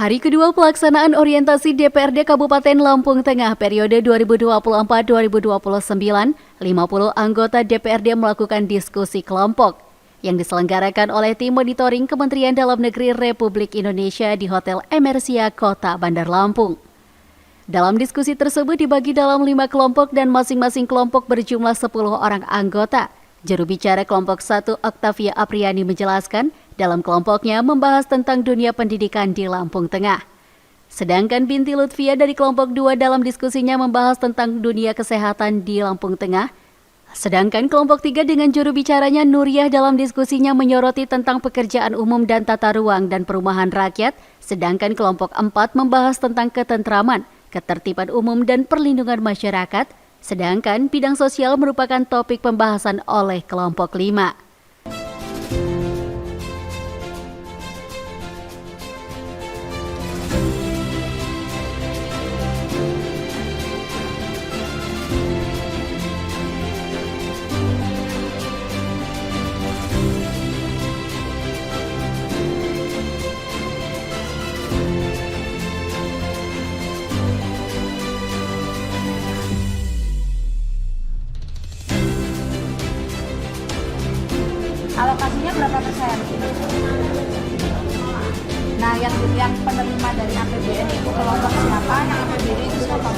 Hari kedua pelaksanaan orientasi DPRD Kabupaten Lampung Tengah periode 2024-2029, 50 anggota DPRD melakukan diskusi kelompok yang diselenggarakan oleh tim monitoring Kementerian Dalam Negeri Republik Indonesia di Hotel Emersia, Kota Bandar Lampung. Dalam diskusi tersebut dibagi dalam 5 kelompok dan masing-masing kelompok berjumlah 10 orang anggota. Juru bicara kelompok 1 Octavia Apriani menjelaskan, dalam kelompoknya membahas tentang dunia pendidikan di Lampung Tengah. Sedangkan Binti Lutfia dari kelompok 2 dalam diskusinya membahas tentang dunia kesehatan di Lampung Tengah. Sedangkan kelompok 3 dengan juru bicaranya Nuriyah dalam diskusinya menyoroti tentang pekerjaan umum dan tata ruang dan perumahan rakyat. Sedangkan kelompok 4 membahas tentang ketentraman, ketertiban umum dan perlindungan masyarakat. Sedangkan bidang sosial merupakan topik pembahasan oleh kelompok 5. Alokasinya berapa persen? Nah, yang penerima dari APBN itu kelompok siapa? Yang APBD itu siapa?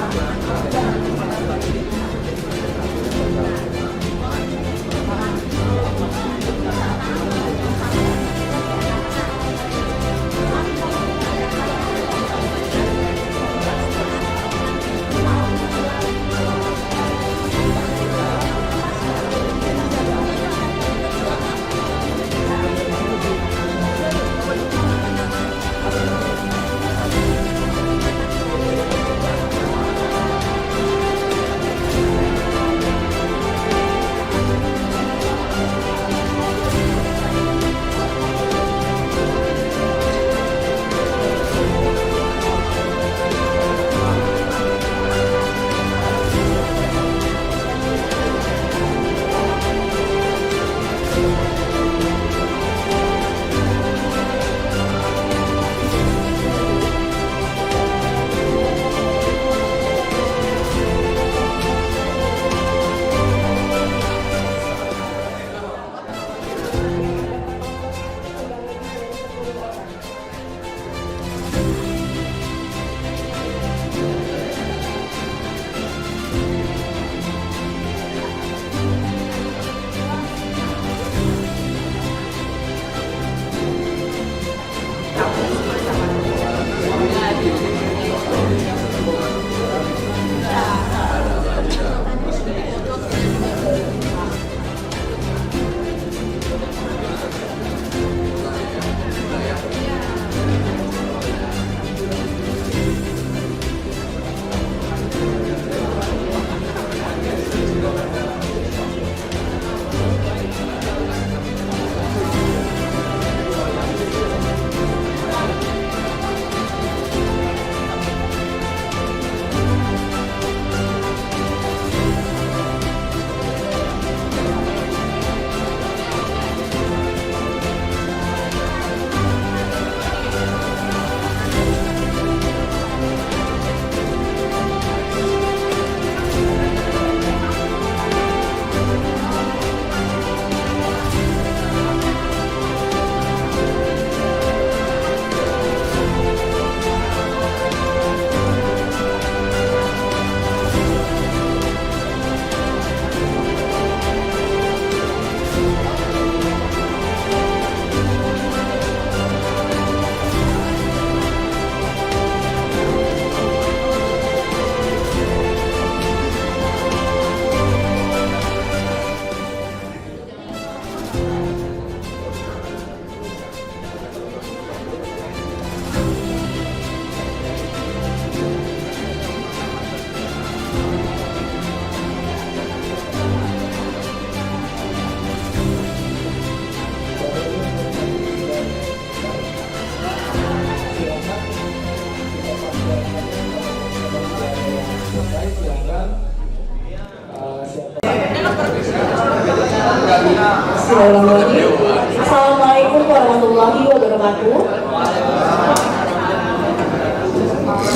Assalamualaikum warahmatullahi wabarakatuh.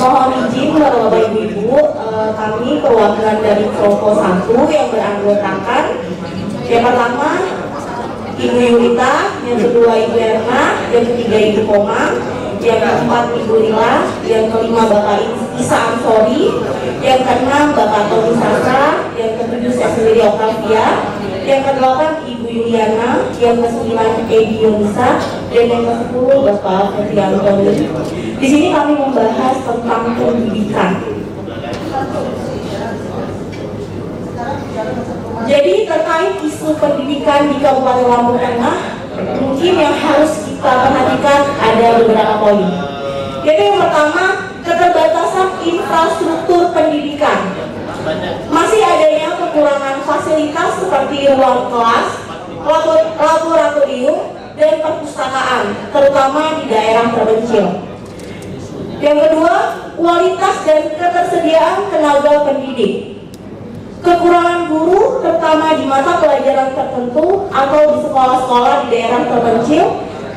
Mohon izin Bapak Ibu, kami perwakilan dari kelompok 1 yang beranggotakan yang pertama Ibu Yulita, yang kedua Ibu Erna, yang ketiga Ibu Koma, yang keempat Ibu Lila, yang kelima Bapak Isa Ansori, yang keenam Bapak Tony Sasa, yang ketujuh saya sendiri Octavia, yang kedelapan Ibu Yuliana, yang kesembilan Edi Yunisa, dan yang ke-10 Bapak Fetri Antoni. Di sini kami membahas tentang pendidikan. Jadi terkait isu pendidikan di Kabupaten Lampung Tengah, mungkin yang harus kita perhatikan ada beberapa poin. Jadi yang pertama, keterbatasan infrastruktur pendidikan. Masih adanya kekurangan fasilitas seperti ruang kelas, laboratorium, dan perpustakaan, terutama di daerah terpencil. Yang kedua, kualitas dan ketersediaan tenaga pendidik. Kekurangan guru, terutama di mata pelajaran tertentu atau di sekolah-sekolah di daerah terpencil,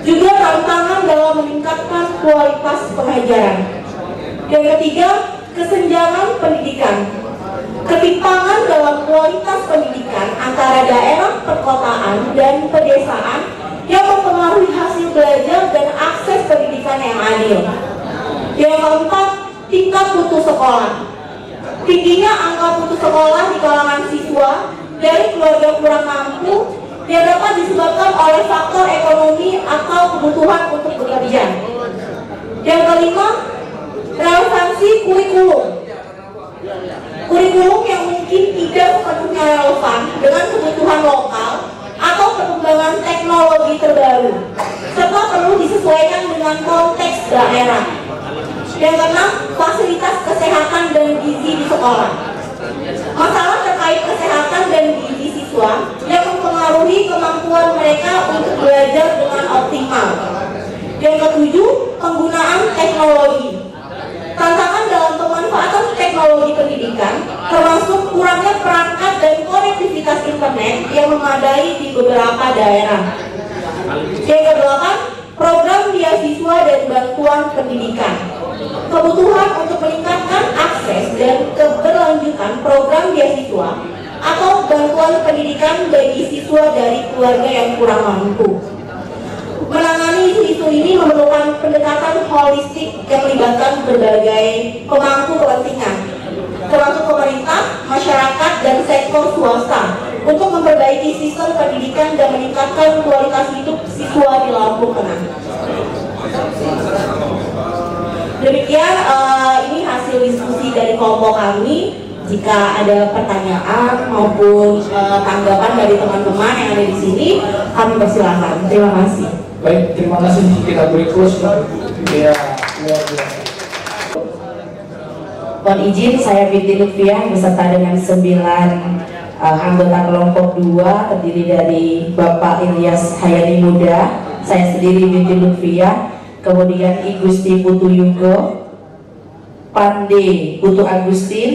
juga tantangan dalam meningkatkan kualitas pengajaran. Yang ketiga, kesenjangan pendidikan. Ketimpangan dalam kualitas pendidikan antara daerah perkotaan dan pedesaan yang mempengaruhi hasil belajar dan akses pendidikan yang adil. Yang keempat, tingkat putus sekolah. Tingginya angka putus sekolah di kalangan siswa dari keluarga kurang mampu yang dapat disebabkan oleh faktor ekonomi atau kebutuhan untuk bekerja. Yang kelima, relevansi kurikulum. Kurikulum yang mungkin tidak sepenuhnya relevan dengan kebutuhan lokal atau perkembangan teknologi terbaru, serta perlu disesuaikan dengan konteks daerah. Yang keenam, fasilitas kesehatan dan gizi di sekolah. Masalah terkait kesehatan dan gizi siswa yang mempengaruhi kemampuan mereka untuk belajar dengan optimal. Yang ketujuh, penggunaan teknologi. Tantangan dalam pemanfaatan teknologi pendidikan termasuk kurangnya perangkat dan konektivitas internet yang memadai di beberapa daerah. Yang kedelapan, program beasiswa dan bantuan pendidikan. Kebutuhan untuk meningkatkan akses dan keberlanjutan program beasiswa atau bantuan pendidikan bagi siswa dari keluarga yang kurang mampu. Menangani isu-isu ini memerlukan pendekatan holistik yang melibatkan berbagai pemangku kepentingan, termasuk pemerintah, masyarakat, dan sektor swasta untuk memperbaiki sistem pendidikan dan meningkatkan kualitas hidup siswa di Lampung Tengah. Demikian ini hasil diskusi dari kelompok kami. Jika ada pertanyaan maupun tanggapan dari teman-teman yang ada di sini, kami persilahkan. Terima kasih. Baik, terima kasih. Kita beri close. Ya, luar biasa. Mohon izin, saya Binti Lutfiah beserta dengan 9 anggota kelompok 2 terdiri dari Bapak Ilyas Hayani Muda, saya sendiri Binti Lutfiah, kemudian I Gusti Putu Yugo, Pande Putu Agustin,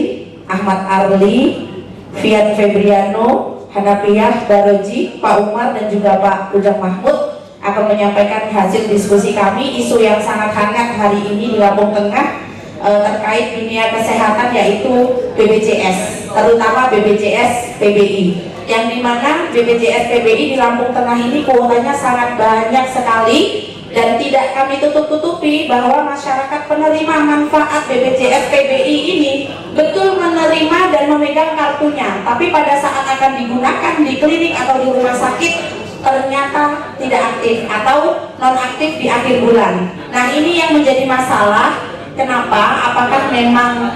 Ahmad Arli, Fian Febriano, Hanafiah Baroji, Pak Umar, dan juga Pak Ujang Mahmud akan menyampaikan hasil diskusi kami. Isu yang sangat hangat hari ini di Lampung Tengah terkait dunia kesehatan, yaitu BPJS, terutama BPJS PBI, yang dimana BPJS PBI di Lampung Tengah ini kuotanya sangat banyak sekali, dan tidak kami tutup-tutupi bahwa masyarakat penerima manfaat BPJS PBI ini betul menerima dan memegang kartunya, tapi pada saat akan digunakan di klinik atau di rumah sakit ternyata tidak aktif atau non aktif di akhir bulan. Nah, ini yang menjadi masalah. Kenapa? Apakah memang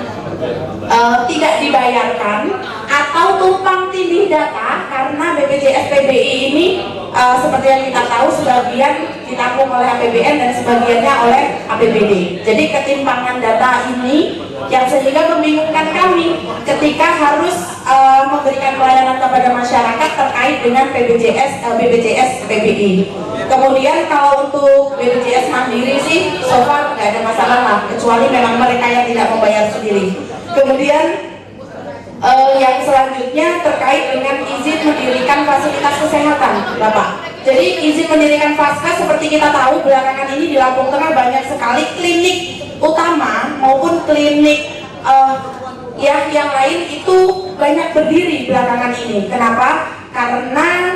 tidak dibayarkan atau tumpang tindih data? Karena BPJS PBI ini seperti yang kita tahu sebagian ditanggung oleh APBN dan sebagiannya oleh APBD. Jadi ketimpangan data ini yang sehingga membingungkan kami ketika harus memberikan pelayanan kepada masyarakat terkait dengan BPJS PBI. Kemudian kalau untuk BPJS Mandiri sih so far nggak ada masalah lah, kecuali memang mereka yang tidak membayar sendiri. Kemudian Yang selanjutnya terkait dengan izin mendirikan fasilitas kesehatan, Bapak. Jadi izin mendirikan Faskes seperti kita tahu belakangan ini di Lampung Tengah banyak sekali klinik utama maupun klinik yang lain itu banyak berdiri belakangan ini. Kenapa? Karena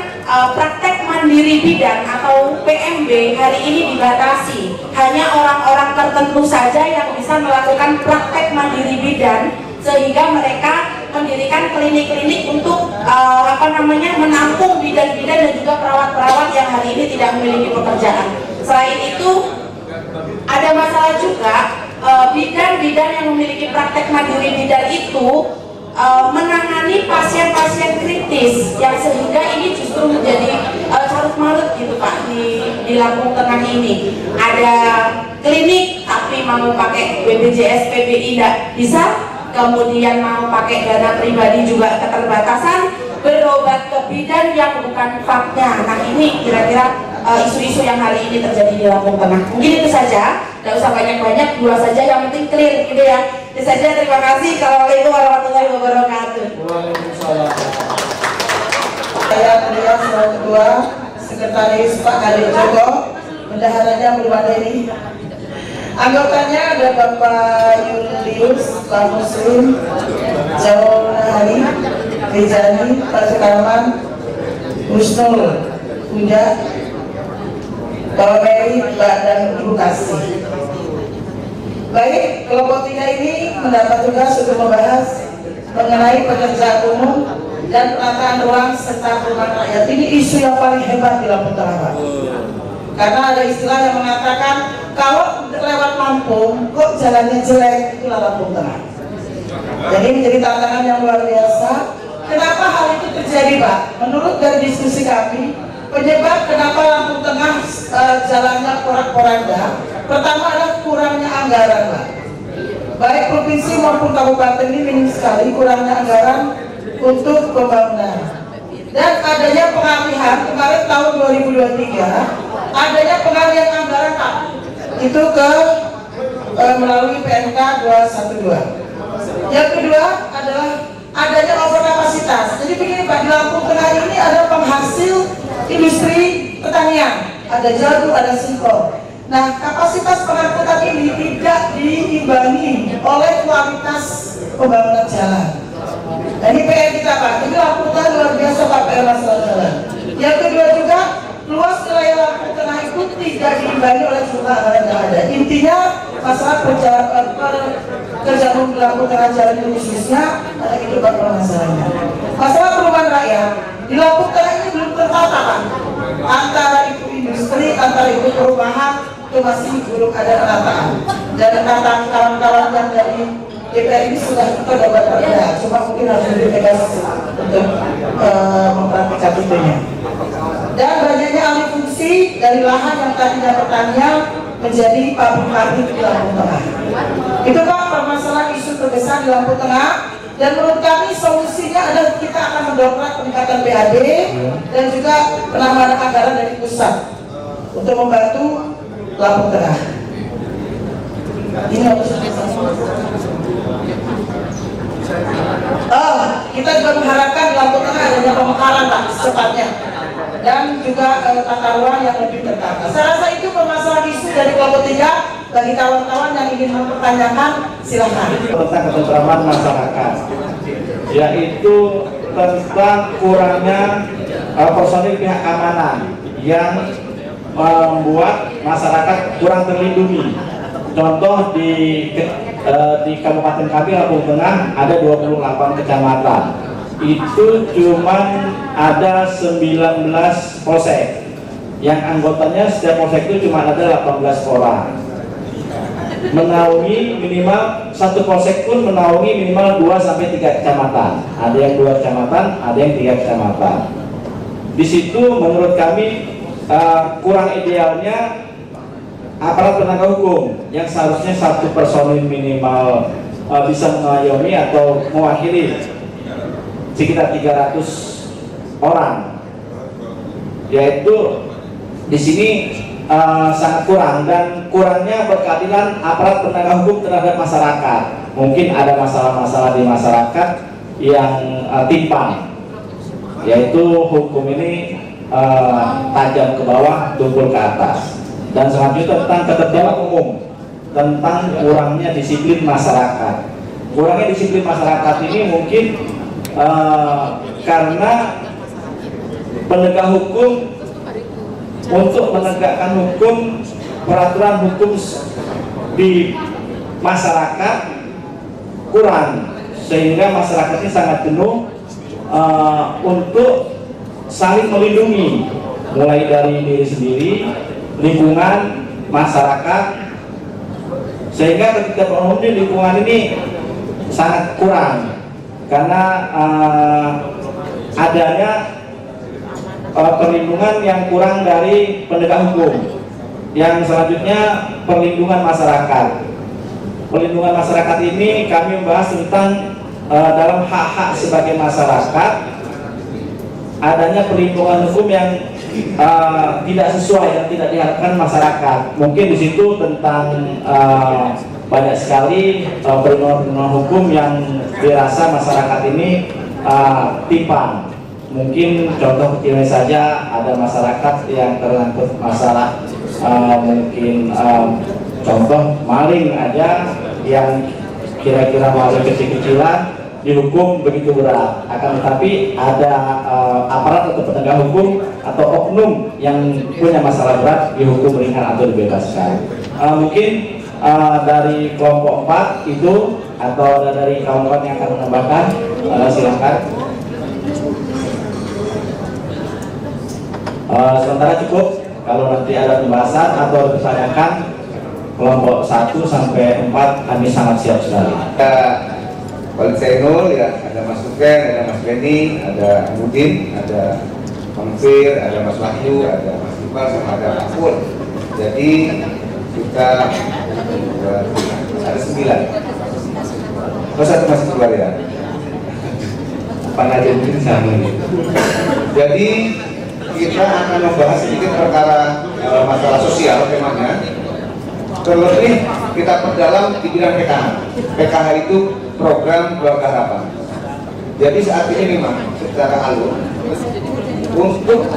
praktek mandiri bidan atau PMB hari ini dibatasi. Hanya orang-orang tertentu saja yang bisa melakukan praktek mandiri bidan, sehingga mereka mendirikan klinik-klinik untuk menampung bidan-bidan dan juga perawat-perawat yang hari ini tidak memiliki pekerjaan. Selain itu ada masalah juga, bidan-bidan yang memiliki praktek mandiri bidan itu menangani pasien-pasien kritis yang sehingga ini justru menjadi carut marut gitu Pak di Lampung Tengah ini. Ada klinik tapi mau pakai BPJS PBI tidak bisa, kemudian mau pakai dana pribadi juga keterbatasan, berobat ke bidan yang bukan fakta. Nah ini kira-kira isu-isu yang hari ini terjadi di Lampung Tengah. Mungkin itu saja, tidak usah banyak-banyak, dua saja yang penting clear gitu ya. Itu saja, terima kasih. Assalamualaikum warahmatullahi wabarakatuh. Waalaikumsalam. Saya beliau selaku Ketua Sekretaris Pak Kadir Joko, bendaharanya Berwadeni. Anggotanya ada Bapak Yulius, Pak Muslim, Jawa Nahari, Rizani, Pak Sukarman, Husnul, Huda, Bapak Mary, Pak dan Ibu Kasih. Baik, kelompok 3 ini mendapat tugas untuk membahas mengenai pekerjaan umum dan penataan ruang serta perumahan rakyat. Ini isu yang paling hebat di Lampung Tengah, Pak. Karena ada istilah yang mengatakan kalau lewat Lampung kok jalannya jelek, itulah Lampung Tengah. Jadi menjadi tantangan yang luar biasa. Kenapa hal itu terjadi, Pak? Menurut dari diskusi kami, penyebab kenapa Lampung Tengah jalannya porak-poranda, pertama adalah kurangnya anggaran, Pak. Baik provinsi maupun kabupaten ini minim sekali kurangnya anggaran untuk pembangunan. Dan adanya pengalihan kemarin tahun 2023, adanya pengalihan anggaran, Pak, itu ke melalui PNK 212. Yang kedua adalah adanya overkapasitas. Jadi begini Pak, di Lampung Tengah ini ada penghasil industri pertanian, ada jagung, ada singkong. Nah, kapasitas pengangkutan ini tidak diimbangi oleh kualitas pembangunan jalan. Nah, ini PR kita Pak. Jadi Lampung Tengah luar biasa Pak PR masalah jalan. Yang kedua juga, luas wilayah Lampung Tengah itu tidak diimbangi oleh jumlah anggaran yang ada. Intinya masalah kerjaan di Lampung Tengah jalan ini khususnya ada itu Pak masalahnya. Masalah perumahan rakyat di Lampung Tengah ini belum tertata Pak. Antara itu industri, antara itu perumahan itu masih belum ada penataan. Dan kawan-kawan yang dari DPR ini sudah kita dapat perda, cuma mungkin harus lebih tegas untuk mempraktikkan itunya. Dan banyaknya alih fungsi dari lahan yang tadinya pertanian menjadi pabrik di Lampung Tengah. Itu Pak permasalahan isu terbesar di Lampung Tengah. Dan menurut kami solusinya adalah kita akan mendongkrak peningkatan PAD dan juga penambahan anggaran dari pusat untuk membantu Lampung Tengah. Ini harus kita juga mengharapkan di Lampung Tengah adanya pemekaran Pak secepatnya dan juga tata ruang yang lebih tertata. Saya rasa itu permasalahan isu dari kelompok 3. Bagi kawan-kawan yang ingin mempertanyakan, silahkan. Tentang ketentraman masyarakat, yaitu tentang kurangnya personil pihak keamanan yang membuat masyarakat kurang terlindungi. Contoh di Kabupaten kami Lampung Tengah ada 28 kecamatan. Itu cuma ada 19 polsek. Yang anggotanya setiap polsek itu cuma ada 18 orang. Menaungi minimal satu polsek pun menaungi minimal 2-3 kecamatan. Ada yang 2 kecamatan, ada yang 3 kecamatan. Di situ menurut kami kurang idealnya aparat penegak hukum yang seharusnya satu personil minimal bisa mengayomi atau mewakili sekitar 300 orang. Yaitu di sini sangat kurang, dan kurangnya berkeadilan aparat penegak hukum terhadap masyarakat. Mungkin ada masalah-masalah di masyarakat yang timpang, yaitu hukum ini tajam ke bawah, tumpul ke atas. Dan selanjutnya tentang ketertiban umum, tentang kurangnya disiplin masyarakat. Kurangnya disiplin masyarakat ini mungkin karena penegak hukum untuk menegakkan hukum, peraturan hukum di masyarakat kurang, sehingga masyarakat ini sangat jenuh untuk saling melindungi, mulai dari diri sendiri, lingkungan, masyarakat, sehingga ketika umum di lingkungan ini sangat kurang karena adanya perlindungan yang kurang dari penegak hukum. Yang selanjutnya perlindungan masyarakat. Perlindungan masyarakat ini kami membahas tentang dalam hak-hak sebagai masyarakat, adanya perlindungan hukum yang tidak sesuai dan tidak diharapkan masyarakat. Mungkin di situ tentang banyak sekali perlindungan hukum yang dirasa masyarakat ini timpang. Mungkin contoh kecilnya saja, ada masyarakat yang terangkut masalah mungkin contoh maling aja, yang kira-kira maling kecil-kecilan dihukum begitu berat, akan tetapi ada aparat atau penegak hukum atau oknum yang punya masalah berat dihukum ringan atau dibebaskan. Mungkin dari kelompok 4 itu, atau ada dari kawan-kawan yang akan menambahkan, silakan. Sementara cukup. Kalau nanti ada pembahasan atau ditanyakan, kelompok 1 sampai 4 kami sangat siap sekali. Wali Zainul, ya, ada Mas Suken, ada Mas Benny, ada Mudin, ada Mangfir, ada Mas Wahyu, ada Mas Iqbal, sama ada Mas Pur. Jadi kita ada 9. Terus satu masih keluar ya. Pak Nadim mungkin sama ini. Jadi kita akan membahas sedikit perkara masalah sosial temanya. Terlebih kita perdalam di bidang PKH. PKH itu program keluarga harapan. Jadi saat ini memang secara alur untuk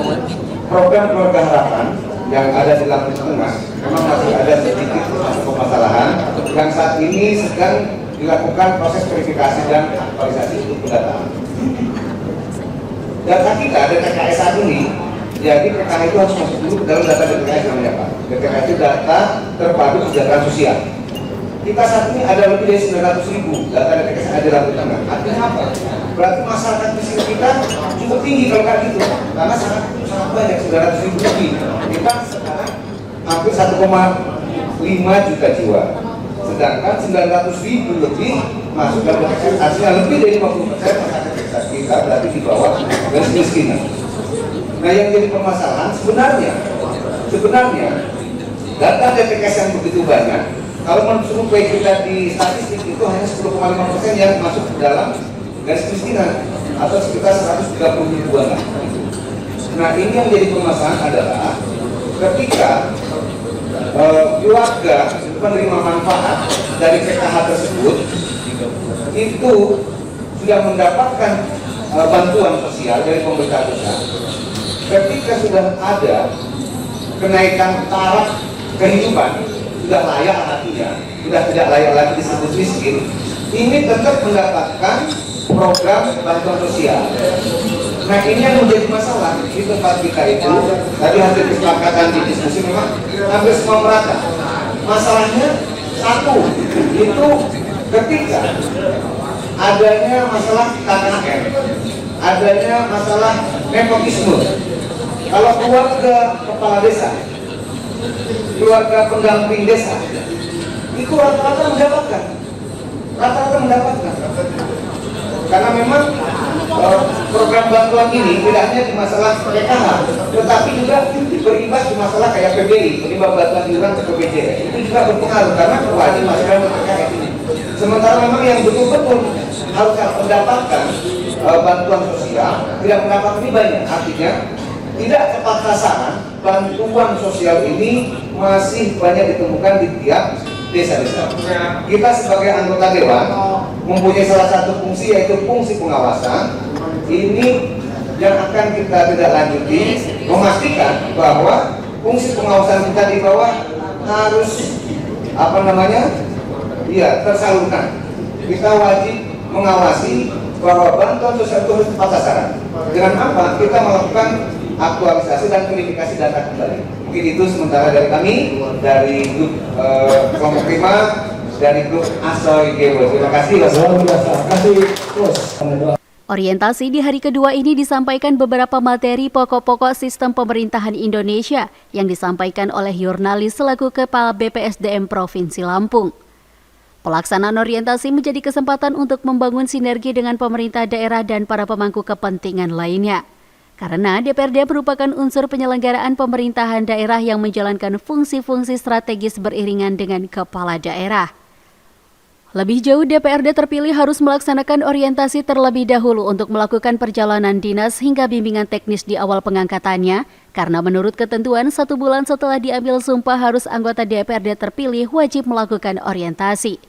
program keluarga harapan yang ada di Lampung Tengah memang masih ada sedikit permasalahan yang saat ini sedang dilakukan proses verifikasi dan aktualisasi untuk pendataan. Data kita ada TKS saat ini. Jadi PKH itu harus masuk dulu ke dalam data DTKS namanya Pak. DTKS itu data terpadu kesejahteraan sosial. Kita saat ini ada lebih dari 900.000 data DTKS ada di Lampung Tengah. Artinya apa? Berarti masyarakat miskin kita cukup tinggi kalau kayak gitu. Karena sangat banyak, 900.000 lebih. Kita sekarang hampir 1,5 juta jiwa. Sedangkan 900.000 lebih masuk dalam DTKS. Artinya lebih dari 50% masyarakat kita berarti di bawah garis kemiskinan. Nah, yang jadi permasalahan sebenarnya data DTKS yang begitu banyak, kalau menurut survei kita di statistik itu hanya 10,5% yang masuk ke dalam garis kemiskinan atau sekitar 130 ribuan. Nah, ini yang jadi permasalahan adalah ketika keluarga penerima manfaat dari PKH tersebut itu sudah mendapatkan bantuan sosial dari pemerintah pusat. Ketika sudah ada kenaikan taraf kehidupan, sudah layak artinya, sudah tidak layak lagi disebut miskin, ini tetap mendapatkan program bantuan sosial. Nah, ini yang menjadi masalah di tempat kita itu. Tadi hasil kesepakatan di diskusi memang hampir semua merata. Masalahnya satu, itu ketika adanya masalah KKN, adanya masalah nepotisme. Kalau keluarga kepala desa, keluarga pendamping desa, itu rata-rata mendapatkan. Karena memang program bantuan ini tidak hanya di masalah PKH, tetapi juga berimbas di masalah kayak PBI, penyebab bantuan iuran ke BPJS. Itu juga berpengaruh karena wajib masuk dalam PKH ini. Sementara memang yang betul-betul harus mendapatkan bantuan sosial tidak mendapat ini banyak. Artinya tidak tepat sasaran, bantuan sosial ini masih banyak ditemukan di tiap desa-desa. Kita sebagai anggota dewan mempunyai salah satu fungsi, yaitu fungsi pengawasan. Ini yang akan kita tidak lanjuti, memastikan bahwa fungsi pengawasan kita di bawah harus tersalurkan. Kita wajib mengawasi bahwa bantuan sosial itu harus tepat sasaran. Dengan apa? Kita melakukan aktualisasi dan verifikasi data kembali. Mungkin itu sementara dari kami, dari grup kelompok 5, dari grup Asoy Gebo. Terima kasih. Terima kasih, Bos. Orientasi di hari kedua ini disampaikan beberapa materi pokok-pokok sistem pemerintahan Indonesia yang disampaikan oleh jurnalis selaku Kepala BPSDM Provinsi Lampung. Pelaksanaan orientasi menjadi kesempatan untuk membangun sinergi dengan pemerintah daerah dan para pemangku kepentingan lainnya. Karena DPRD merupakan unsur penyelenggaraan pemerintahan daerah yang menjalankan fungsi-fungsi strategis beriringan dengan kepala daerah. Lebih jauh, DPRD terpilih harus melaksanakan orientasi terlebih dahulu untuk melakukan perjalanan dinas hingga bimbingan teknis di awal pengangkatannya, karena menurut ketentuan 1 bulan setelah diambil sumpah harus anggota DPRD terpilih wajib melakukan orientasi.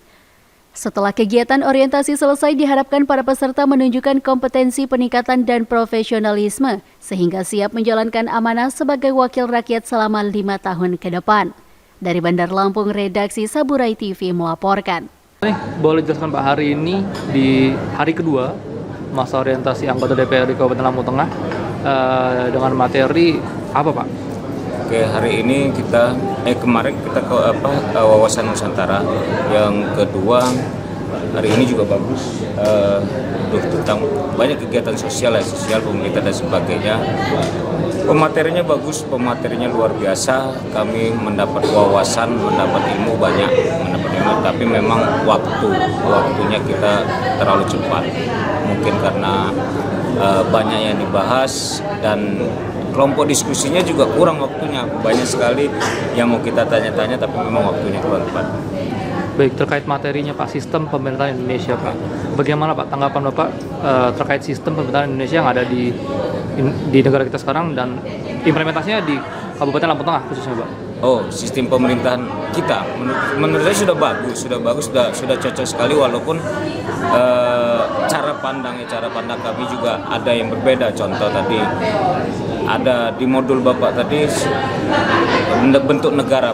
Setelah kegiatan orientasi selesai, diharapkan para peserta menunjukkan kompetensi peningkatan dan profesionalisme sehingga siap menjalankan amanah sebagai wakil rakyat selama 5 tahun ke depan. Dari Bandar Lampung, redaksi Saburai TV melaporkan. Boleh jelaskan Pak, hari ini di hari kedua masa orientasi anggota DPRD Kabupaten Lampung Tengah dengan materi apa Pak? Oke, hari ini kemarin kita ke wawasan Nusantara, yang kedua hari ini juga bagus tentang banyak kegiatan sosial pemerintah dan sebagainya. Pematerinya bagus, pematerinya luar biasa. Kami mendapat wawasan, mendapat ilmu banyak, tapi memang waktunya kita terlalu cepat. Mungkin karena banyak yang dibahas dan kelompok diskusinya juga kurang waktunya. Banyak sekali yang mau kita tanya-tanya, tapi memang waktunya kurang tepat. Baik, terkait materinya Pak, sistem pemerintahan Indonesia Pak. Bagaimana Pak tanggapan Bapak terkait sistem pemerintahan Indonesia yang ada di negara kita sekarang dan implementasinya di Kabupaten Lampung Tengah khususnya Pak? Oh, sistem pemerintahan kita menurut saya sudah bagus, sudah cocok sekali, walaupun cara pandang kami juga ada yang berbeda. Contoh tadi ada di modul Bapak tadi bentuk negara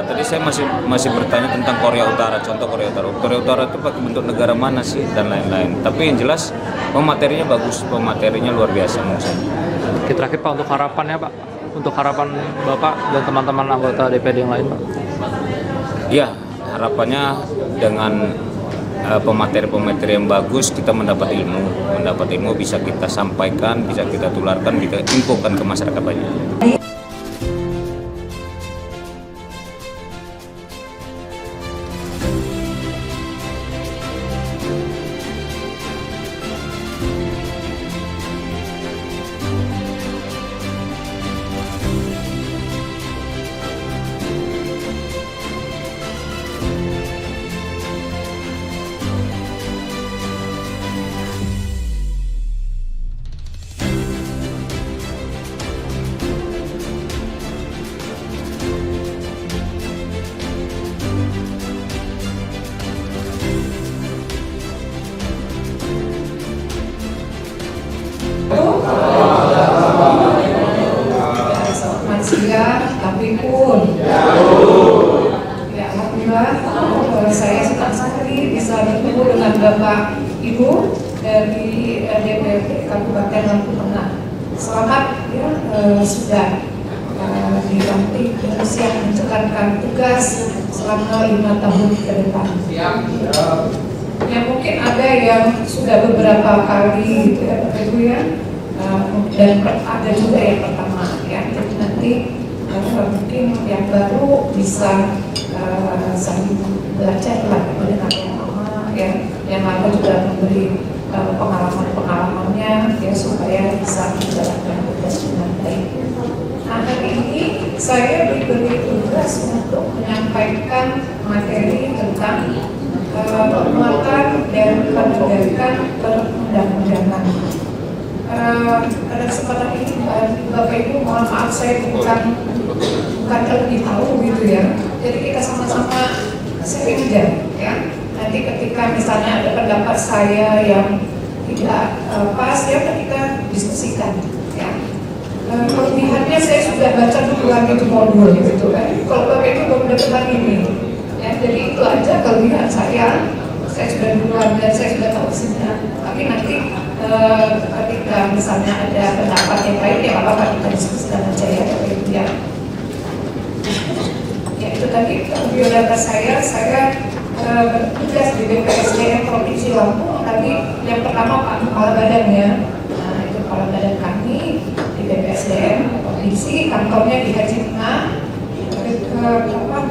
tadi saya masih bertanya tentang Korea Utara. Contoh Korea Utara itu pakai bentuk negara mana sih dan lain-lain. Tapi yang jelas pematerinya bagus, pematerinya luar biasa menurut saya. Oke, terakhir Pak, untuk harapannya Pak, untuk harapan Bapak dan teman-teman anggota DPRD yang lain Pak? Ya, harapannya dengan pemateri-pemateri yang bagus kita mendapat ilmu bisa kita sampaikan, bisa kita tularkan, bisa infokan ke masyarakat banyak. Tapi pun ya alhamdulillah saya senang sekali bisa bertemu dengan Bapak Ibu dari DPRD Kabupaten Lampung Tengah. Selamat ya, sudah dilantik dan siap menjalankan tugas selama 5 tahun ke depan. Ya mungkin ada yang sudah beberapa kali gitu ya Bapak Ibu ya, dan ada juga yang pertama ya. Jadi nanti mungkin yang baru bisa saling belajar lah dengan yang lama ya, yang lama juga memberi pengalaman-pengalamannya ya supaya bisa menjalankan tugas dengan baik. Nah, hari ini saya diberi tugas untuk menyampaikan materi tentang penguatan dan penegakan perundang-undangan. Pada kesempatan ini Bapak Ibu mohon maaf saya bukan lebih tahu gitu ya. Jadi kita sama-sama sharing aja ya. nanti ketika misalnya ada pendapat saya yang tidak pas, ya kita diskusikan. Ya. Kelebihannya saya sudah baca dulu lagi itu modul gitu kan. Kalau Bapak itu baru dapat ini, ya jadi itu aja kelebihan saya. Saya sudah duluan dan saya sudah tahu isinya. Tapi nanti ketika misalnya ada pendapat yang lain, ya apa-apa kita diskusikan aja ya Bapak Ibu ya. Ya itu tadi biodata saya bertugas di BPSDM Provinsi Lampung. Tadi yang pertama Pak Kepala Badannya, nah itu Kepala Badan kami di BPSDM Provinsi, kantornya di Haji Tengah,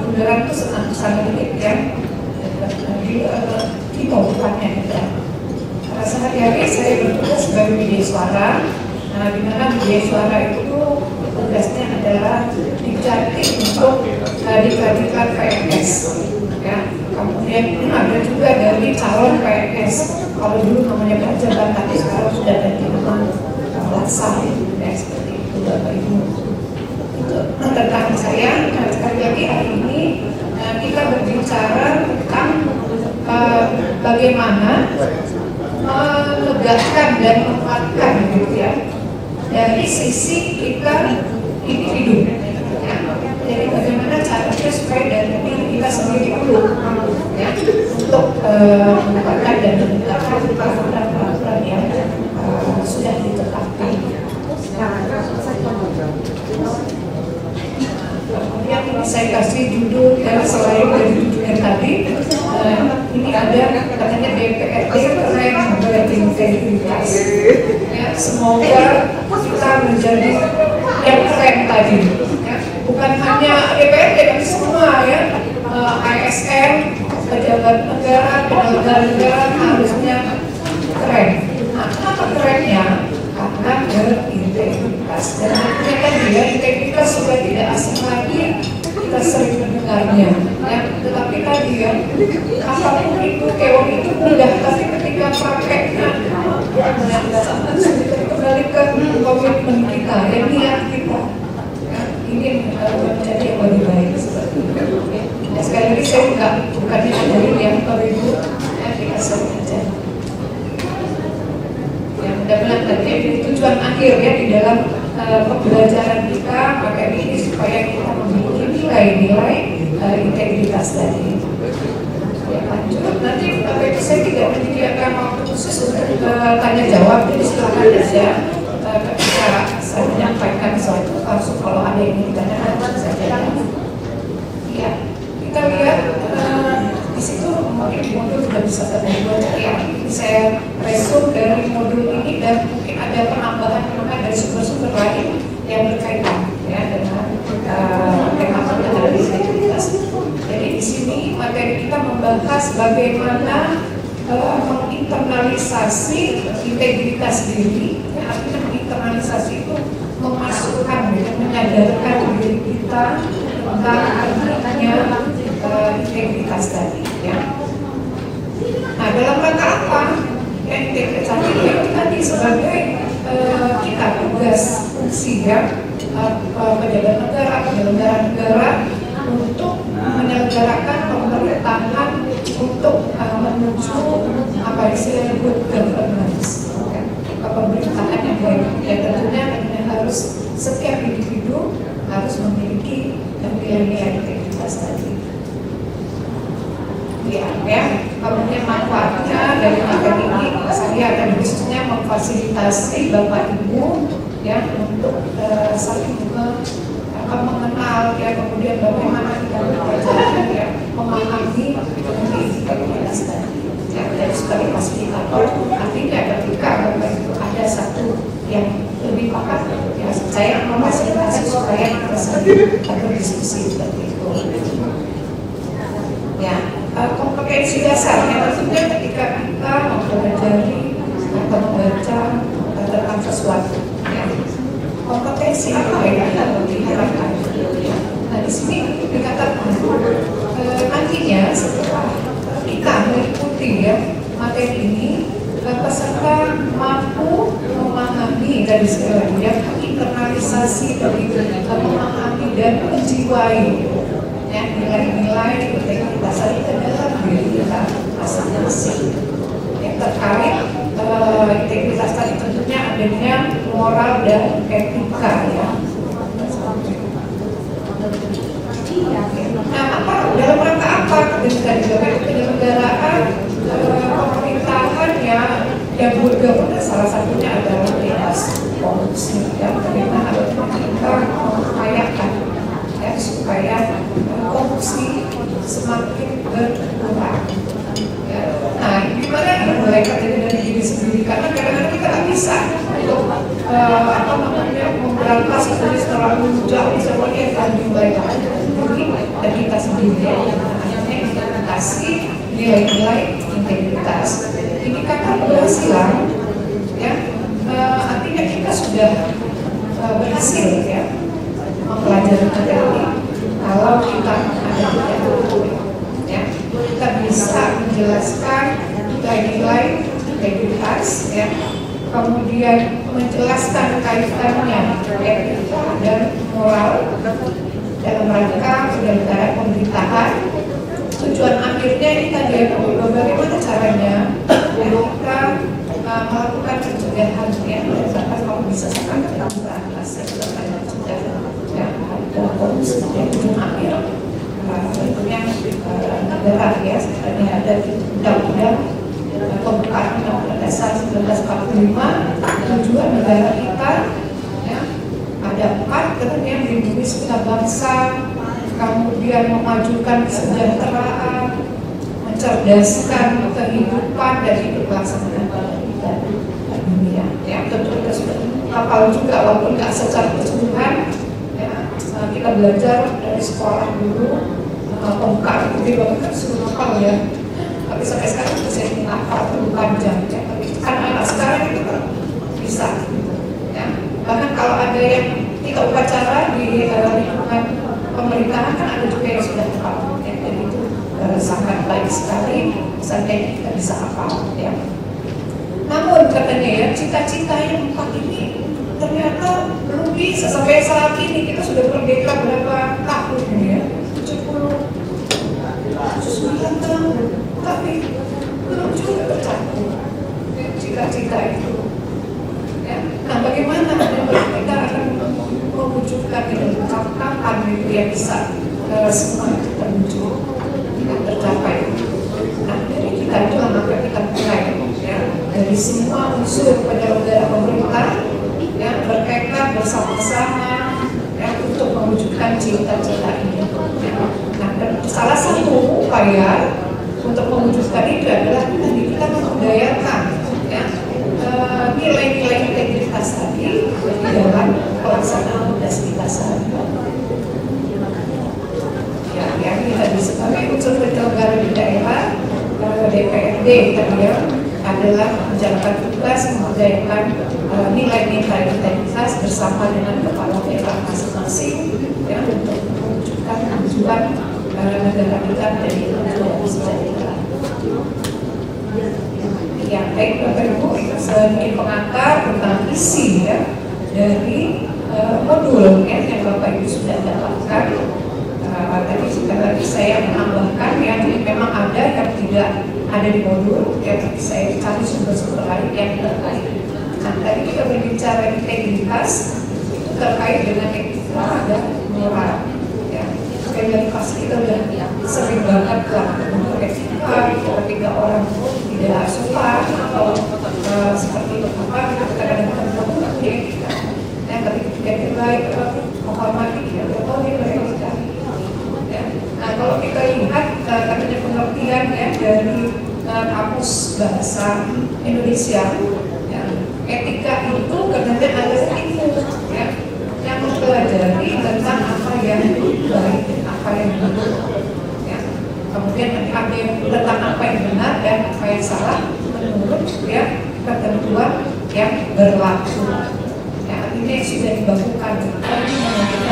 bundaran itu sana dikit ya, di Timur depannya ya. Sehari-hari saya bertugas sebagai media suara. Nah, di mana media suara itu tugasnya adalah dijatik untuk dikadikan PNS. Ya, kemudian ada juga dari calon PNS. Kalau dulu namanya pejabat, tapi sekarang sudah ganti nama Laksa. Ya, seperti itu Bapak Ibu. Itu tentang saya. Nah, sekali lagi hari ini kita berbicara tentang bagaimana menegakkan dan menguatkan gitu ya dari sisi kita individu ya. Jadi bagaimana caranya supaya dari diri kita sendiri dulu ya, untuk menegakkan dan menegakkan peraturan-peraturan yang sudah ditetapkan. Kemudian saya kasih judul ya, selain dari judulnya tadi, ini ada katanya DPRD keren berintegritas. Ya, semoga kita menjadi yang keren tadi. Ya, bukan hanya DPRD tapi semua ya, ASN, pejabat negara, penyelenggara negara harusnya keren. Nah, kenapa kerennya? Karena berintegritas. Dan artinya kan dia integritas sudah tidak asing lagi, kita sering mendengarnya. Ya, tetapi tadi ya, apapun itu, kewan itu mudah, tapi ketika prakteknya, kembali ke komitmen kita, yang niat kita, ya, ingin menjadi yang lebih baik seperti itu. Ya, sekali lagi saya bukannya ngajarin yang Ibu, ya, kita sering aja. Ya, mudah-mudahan tadi ini tujuan akhir ya di dalam pembelajaran kita pakai ini supaya kita memiliki nilai-nilai integritas tadi. Ya, lanjut nanti saya tidak menyediakan waktu khusus untuk tanya jawab, jadi silakan aja ketika saya menyampaikan suatu kasus kalau ada yang ditanyakan saja. Ya, kita lihat di situ mungkin modul sudah bisa terbuat ya. Saya resume dari modul ini dan mungkin ada penambahan dari sumber-sumber lain yang berkaitan ya dengan tema dari integritas. Jadi di sini materi kita membahas bagaimana menginternalisasi integritas diri. Ya, artinya menginternalisasi itu memasukkan dan menyadarkan diri kita tentang pentingnya integritas tadi. Ya. Nah, dalam rangka apa? Ya, integritas itu tadi sebagai kita tugas fungsi ya pejabat negara, penyelenggara negara untuk menyelenggarakan pemerintahan untuk menuju apa istilahnya good governance, ya, pemerintahan yang baik. Dan tentunya harus setiap individu harus memiliki nilai-nilai integritas tadi. Ya, kemudian manfaatnya dari materi ini saya akan khususnya memfasilitasi Bapak Ibu ya untuk saling mengenal ya, kemudian bagaimana kita belajar ya, memahami integritas tadi ya, dari sebagai fasilitator. Artinya ketika Bapak Ibu ada satu yang lebih paham ya, saya memfasilitasi supaya kita saling berdiskusi seperti itu. Ya, kompetensi dasarnya tentunya ketika kita mempelajari atau membaca tentang sesuatu ya. Kompetensi apa yang kita diharapkan? Nah, di sini dikatakan nantinya setelah kita mengikuti ya materi ini, peserta mampu memahami dari sekali ya, internalisasi dari memahami dan menjiwai ya, nilai-nilai integritas itu adalah diri kita masing-masing. Yang terkait integritas tadi tentunya adanya moral dan etika ya. Nah, dalam rangka apa ketika dilakukan penyelenggaraan pemerintahan yang bergabung, salah satunya adalah bebas korupsi ya, bagaimana kita mengupayakan ya supaya korupsi semakin berkurang. Ya. Nah, gimana mulai dari diri sendiri, karena kadang-kadang kita nggak bisa untuk memberantas itu secara jauh semuanya yang dimulai dari kita sendiri ya, namanya implementasi nilai-nilai integritas. Ini kan keberhasilan ya, artinya kita sudah berhasil ya mempelajari materi. Kalau kita ada ya, kita bisa menjelaskan nilai-nilai integritas ya, kemudian menjelaskan kaitannya etika dan moral dalam rangka penyelenggaraan pemerintahan. Tujuan akhirnya ini tadi bagaimana caranya kita melakukan pencegahan ya, misalkan kalau bisa sekarang kita berantas ya, pencegahan ya, korupsi yang ujung akhir tentunya negara ya, sebenarnya ada di undang-undang pembukaan Undang-Undang Dasar 1945, tujuan negara kita ya, ada 4 tentunya melindungi segenap bangsa, kemudian memajukan kesejahteraan, mencerdaskan kehidupan dan hidup pelaksanaan kita dunia. Ya, tentu kita sudah hafal juga walaupun nggak secara keseluruhan. Ya, kita belajar dari sekolah dulu pembukaan itu bahkan sudah hafal ya. Tapi sampai sekarang saya hafal itu panjang ya. Tapi anak-anak sekarang itu bisa. Ya. Bahkan kalau ada yang tidak upacara di lingkungan pemerintahan kan ada juga yang sudah hafal ya. Jadi itu sangat baik sekali misalnya kita bisa hafal ya. Namun katanya ya, cita-cita yang 4 ini ternyata belum bisa. Sampai saat ini kita sudah merdeka berapa tahun ya, 79 tahun, tapi belum juga tercapai cita-cita itu ya. Nah, bagaimana kita akan mewujudkan itu, kapan itu yang bisa semua terwujud tidak tercapai. Nah, dari kita itu maka kita mulai ya, dari semua unsur penyelenggara pemerintah ya, bertekad bersama-sama ya, untuk mewujudkan cita-cita ini ya. Nah, dan salah satu upaya untuk mewujudkan itu adalah kita membudayakan ya, nilai-nilai integritas tadi di dalam pelaksanaan tugas kita sehari-hari. Ya, yang kita sebagai unsur penyelenggara di daerah, DPRD tadi ya, adalah menjalankan tugas membudayakan nilai-nilai integritas bersama dengan kepala daerah masing-masing ya, untuk mewujudkan tujuan negara kita menjadi negara sejahtera. Ya, baik Bapak Ibu, sedikit pengantar tentang isi ya dari modul ya, yang Bapak Ibu sudah dapatkan. Tadi sekali lagi saya menambahkan yang memang ada yang tidak ada di modul ya, tapi saya cari sumber-sumber lain yang terkait. Nah, tadi kita berbicara integritas itu terkait dengan etika dan moral ya. Sekali lagi pasti kita udah sering banget lah untuk etika ketika orang tidak sopan atau seperti itu apa kita kadang-kadang melakukan etika ya, tapi ketika kita baik menghormati dia beretika. Nah, kalau kita lihat katanya pengertian ya dari kamus bahasa Indonesia ya, etika itu katanya adalah ilmu ya, yang mempelajari tentang apa yang baik dan apa yang buruk ya. Kemudian ada yang tentang apa yang benar dan apa yang salah menurut ya ketentuan yang berlaku ya. Ini sudah dibakukan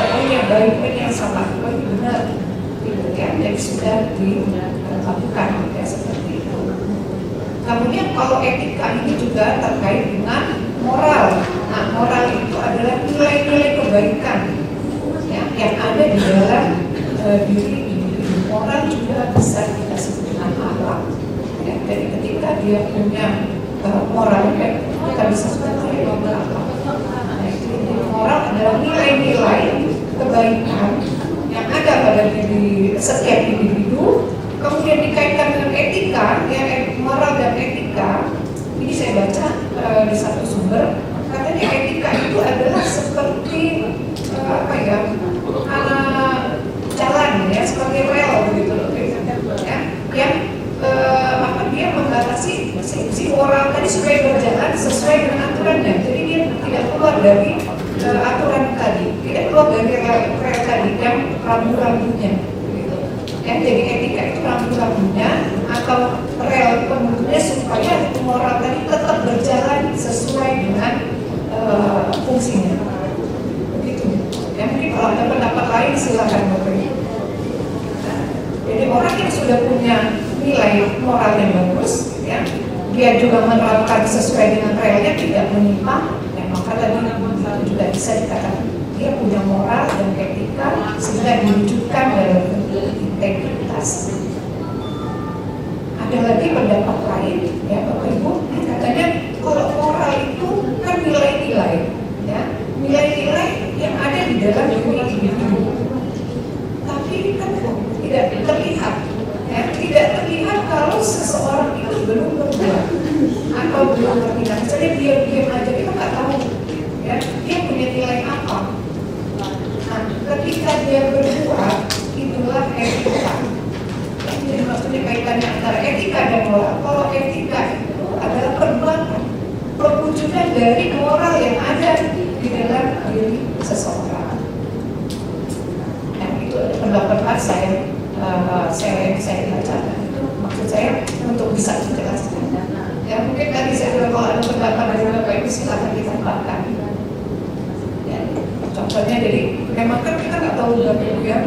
oh yang baik dan yang salah, oh yang benar ya, yang sudah dilakukan ya, seperti itu. Kemudian kalau etika ini juga terkait dengan moral. Nah, moral itu adalah nilai-nilai kebaikan ya, yang ada di dalam diri bisa kita sebut dengan akhlak. Ya, jadi ketika dia punya moral, kita bisa sebut dengan akhlak. Nah, moral adalah nilai-nilai kebaikan yang ada pada diri setiap individu, kemudian dikaitkan dengan etika, ya, moral dan etika. Ini saya baca di satu sumber, katanya etika itu adalah seperti jalan ya, seperti rel begitu loh, ya, yang dia membatasi si moral tadi supaya berjalan sesuai dengan aturannya. Jadi dia tidak keluar dari aturan tadi, tidak keluar dari rel tadi yang rambu-rambunya. Ya, jadi etika itu rambu-rambunya atau rel penunjuknya supaya moral tadi tetap berjalan sesuai dengan fungsinya. Begitu. Ya, mungkin kalau ada pendapat lain silakan Bapak Ibu. Nah, jadi orang yang sudah punya nilai moral yang bagus, ya, dia juga menerapkan sesuai dengan relnya, tidak menyimpang, ya, maka tadi juga bisa dikatakan dia punya moral dan etika sehingga diwujudkan dalam integritas. Ada lagi pendapat lain, ya Bapak Ibu, katanya kalau moral itu kan nilai-nilai, ya, nilai-nilai yang ada di dalam diri individu. Tapi kan tidak terlihat, ya, tidak terlihat kalau seseorang itu belum berbuat atau belum bertindak. Misalnya diam-diam aja kita nggak tahu, ya, dia punya nilai apa. Nah, ketika dia berbuat, itulah etika. Jadi maksudnya kaitannya antara etika dan moral. Kalau etika itu adalah perbuatan, perwujudan dari moral yang ada di dalam diri seseorang. Nah, itu pendapat saya bacakan. Itu maksud saya untuk bisa menjelaskan. Ya, mungkin nanti saya kalau ada pendapat dari Bapak Ibu silakan ditambahkan. Ya, contohnya jadi memang kan kita nggak tahu Bapak Ibu, ya,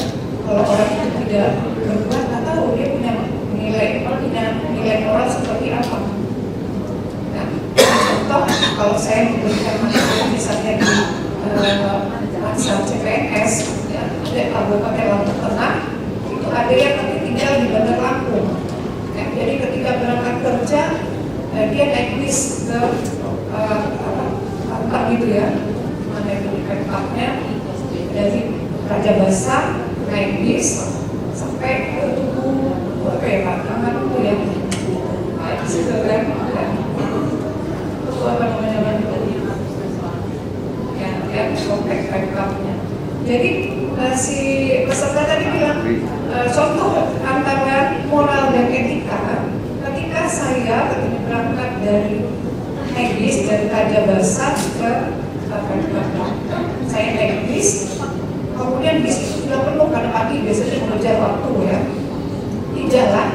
kalau orang itu tidak berbuat, nggak tahu dia punya nilai moral seperti apa. Nah, contoh kalau saya memberikan materi misalnya di Mansar CPNS, ya, ada Kabupaten Lampung Tengah, itu ada yang nanti tinggal di Bandar Lampung. Ya, jadi ketika berangkat kerja, dia naik bis ke Lampung gitu ya, mana itu di Pemkapnya, dari Raja Basah naik bis sampai ke Tugu apa ya Pak? Tangan itu ya, naik di situ kan, itu apa namanya ya kompleks Pemkapnya. Jadi si peserta tadi bilang contoh antara moral dan etika. Ketika saya berangkat dari naik bis dari Raja Basah ke saya naik bis, kemudian bis itu sudah penuh karena pagi biasanya mengejar waktu ya. Di jalan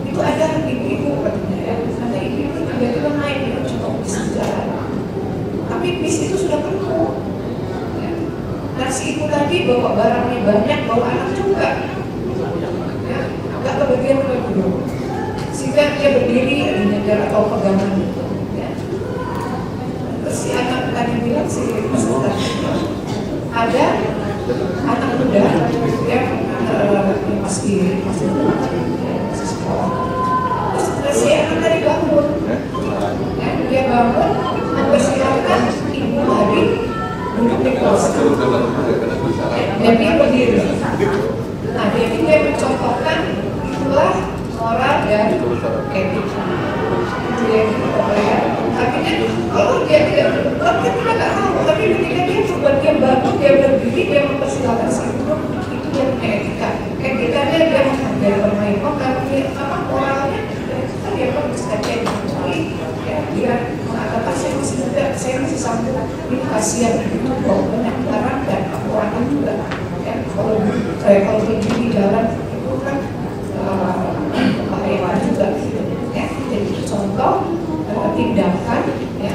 itu ada ibu-ibu katanya ya, ada ibu-ibu tiba-tiba naik ya, coba bis di jalan. Tapi bis itu sudah penuh. Ya. Nah si ibu tadi bawa barangnya banyak, bawa anak juga. Ya, agak kebagian ke dulu. Sehingga dia berdiri di negara atau pegangan gitu. Ya. Terus si anak tadi bilang si peserta ada anak muda yang masih sekolah. Terus si anak tadi bangun, ya, dia bangun mempersilahkan ibu tadi duduk di kursi. Dan dia berdiri. Nah, jadi dia mencontohkan itulah moral dan etika. Artinya kalau dia tidak berbuat, kita nggak tahu. Tapi ketika dia coba dia bangun, dia berdiri, dia mempersilahkan si ibu, itu dia punya etika. Etikanya dia menghargai bermain kalau dia apa moralnya, dia bagus saja ya, dia mengatakan saya masih muda, saya masih sanggup, ini kasihan itu bawa banyak barang dan kekurangan juga. Ya, kalau berdiri jalan itu kan bahaya juga. Ya, jadi contoh tindakan ya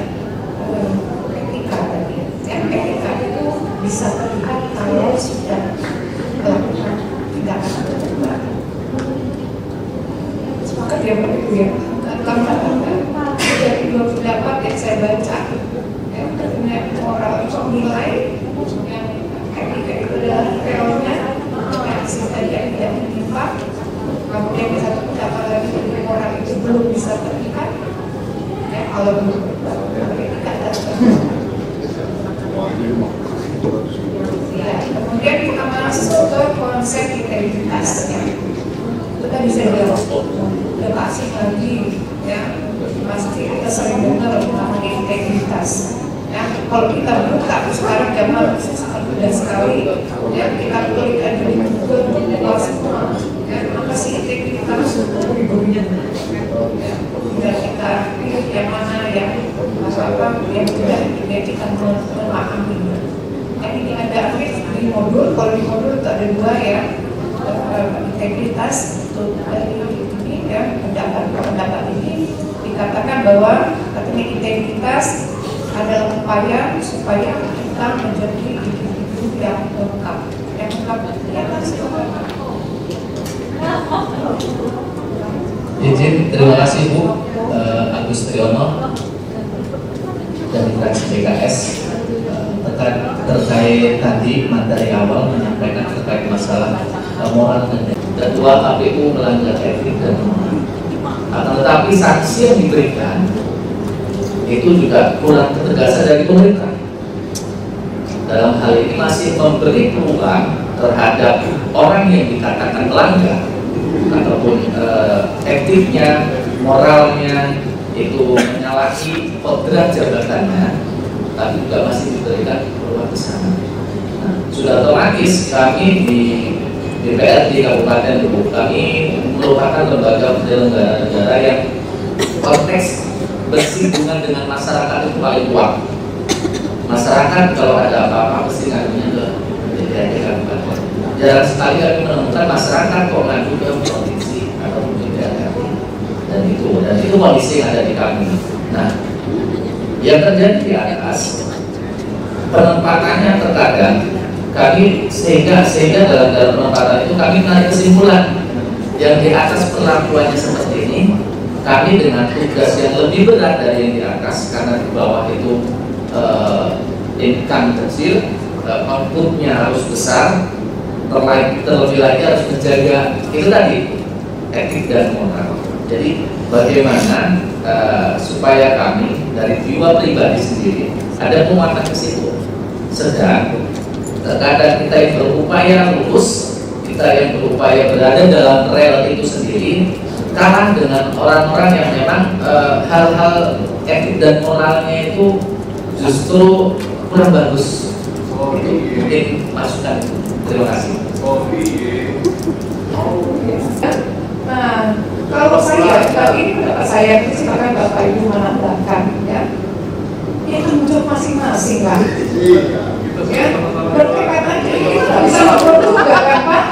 etika tadi. Ya, etika itu bisa terlihat kalau sudah melakukan tindakan tertentu. Semoga dia begitu ya. Dari 2 pendapat yang saya baca, ya, punya moral itu nilai yang etika itu adalah realnya, yang sehingga dia tidak menyimpang. Kemudian kalau bentuk ya, kemudian kita masuk ke konsep integritas ya. Kita bisa jawab udah pasti lagi ya, pasti kita sering dengar namanya integritas ya. Kalau kita buka sekarang zaman sangat mudah sekali ya, kita klik aja di Google keluar semua ya, apa sih integritas ya, dan kita pilih yang mana yang apa yang mudah kita memahami. Ini ada di modul, kalau di modul itu ada dua ya, integritas untuk dari ini ya, pendapat ini dikatakan bahwa katanya integritas adalah upaya supaya kita menjadi individu yang lengkap ya, Izin, terima kasih Bu Agus Triyono dari fraksi PKS terkait tadi materi awal menyampaikan terkait masalah moral dan ketua KPU melanggar etik dan moral. Akan tetapi sanksi yang diberikan itu juga kurang ketegasan dari pemerintah. Dalam hal ini masih memberi peluang terhadap orang yang dikatakan melanggar ataupun etiknya, moralnya itu menyalahi kodrat jabatannya, tapi juga masih diberikan peluang ke sana. Nah, sudah otomatis kami di DPRD Kabupaten Luwu, kami merupakan lembaga penyelenggara negara yang konteks bersinggungan dengan masyarakat itu paling kuat. Masyarakat kalau ada apa-apa pasti ngadunya ke DPRD Kabupaten. Jarang sekali kami menemukan masyarakat kok ngadu ke provinsi atau DPRD, dan itu kondisi yang ada di kami. Nah, yang terjadi di atas penempatannya terkadang kami sehingga dalam penempatan itu kami menarik kesimpulan yang di atas perlakuannya seperti ini, kami dengan tugas yang lebih berat dari yang di atas karena di bawah itu income kecil, outputnya harus besar, terlebih lagi harus menjaga itu tadi etik dan moral. Jadi bagaimana supaya kami dari jiwa pribadi sendiri ada penguatan ke situ. Sedang terkadang kita yang berupaya lurus, kita yang berupaya berada dalam rel itu sendiri kalah dengan orang-orang yang memang hal-hal etik dan moralnya itu justru kurang bagus. Itu mungkin masukan. Terima kasih. Nah, kalau saya, ini pendapat saya, silakan Bapak Ibu menambahkan ya. Ini tanggung jawab masing-masing lah. Ya, bertekad aja kita nggak bisa ngobrol juga kan Pak?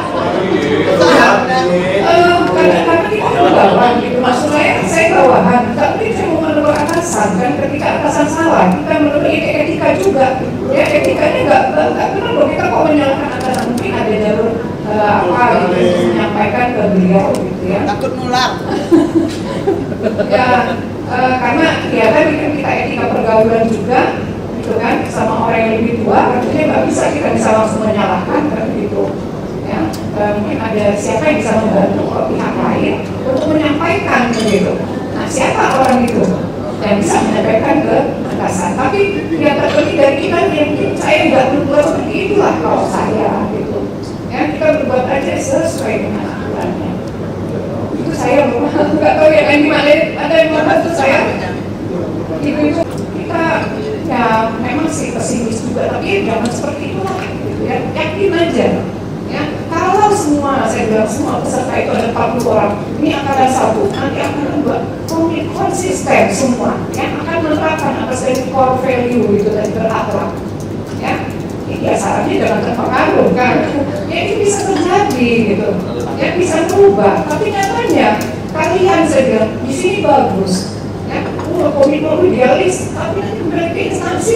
Kadang-kadang kita bawahan gitu, maksud saya bawahan. Tapi saya mau menegur atasan kan, ketika atasan salah, kita menegur etika juga. Ya, etikanya nggak benar loh, kita kok menyalahkan atasan, mungkin ada jalur apa gitu, menyampaikan ke beliau gitu ya. Takut nular. Ya, karena ya tadi kan kita etika pergaulan juga gitu kan, sama orang yang lebih tua, artinya nggak bisa kita bisa langsung menyalahkan kan gitu ya. Mungkin ada siapa yang bisa membantu pihak lain untuk menyampaikan begitu. Nah, siapa orang itu yang bisa menyampaikan ke atasan? Tapi yang terpenting dari kita yang saya nggak berbuat seperti itulah kalau saya gitu ya, kita berbuat aja sesuai dengan aturannya. Itu saya nggak tahu yang lain gimana, ada yang mau bantu saya itu kita ya memang sih pesimis juga, tapi jangan seperti itulah gitu ya, yakin aja ya. Kalau semua, saya bilang semua peserta itu ada 40 orang, ini akan ada satu, nanti akan membuat konsisten semua yang akan menerapkan atas dari core value gitu dan berakhlak ya. Ya sarannya jangan terpengaruh kan ya, ini bisa terjadi gitu ya, bisa berubah, tapi nyatanya kalian saya bilang di sini bagus ya, komitmen idealis, tapi nanti berarti instansi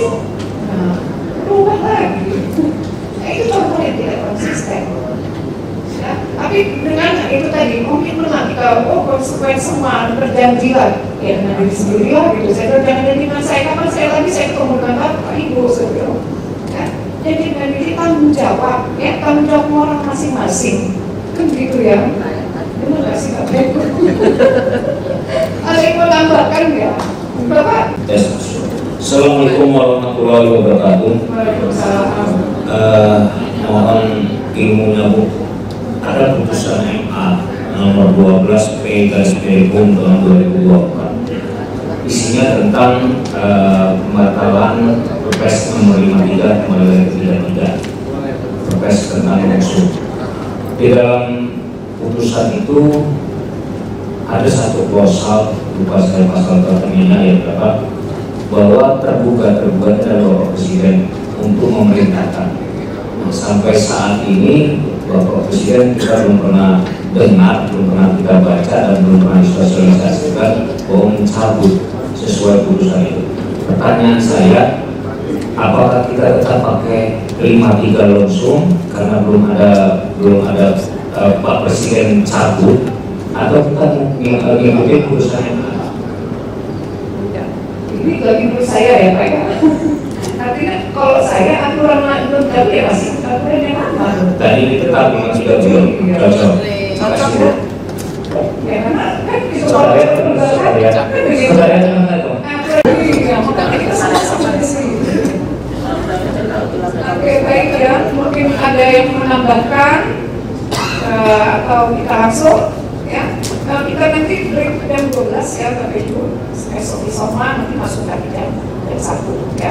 berubah lagi. Nah, itu contoh yang tidak konsisten ya. Tapi dengan itu tadi komitmen kita konsekuen semua berjanjilah ya dengan diri sendiri lah gitu. Saya bilang jangan dengan saya, kapan saya lagi saya ketemu dengan Bapak Ibu saya bilang ya. Jadi dengan diri tanggung jawab ya, tanggung jawab orang masing-masing kan gitu ya. Benar nggak sih Bapak Ibu? Ada yang mau tambahkan ya Bapak? Assalamualaikum warahmatullahi wabarakatuh. Mohon ilmunya Bu. Ada putusan MA nomor 12 P/Garis-Miring tahun 2024. Isinya tentang pembatalan Perpres nomor 53 kembali 33. Perpres tentang musuh. Di dalam putusan itu ada satu klausal, lupa saya pasal tertentunya yang dapat bahwa terbuka adalah Bapak Presiden untuk memerintahkan. Nah, sampai saat ini Bapak Presiden kita belum pernah dengar, belum pernah kita baca dan belum pernah disosialisasikan bahwa mencabut sesuai putusan itu. Pertanyaan saya, apakah kita tetap pakai 53 langsung karena belum ada Pak Presiden cabut, atau kita mengikuti putusan yang ada? Ini lagi menurut saya ya Pak ya. Artinya kalau saya aturan tapi ya masih aturan yang lama. Tadi ini tetap memang sudah belum cocok. Cocok ya karena kan itu kalau kita sama-sama di sini. Oke baik ya, mungkin ada yang menambahkan atau kita langsung ya. Kita nanti break jam 12 ya Bapak Ibu. Esok Isoma nanti masuk lagi jam 1 ya.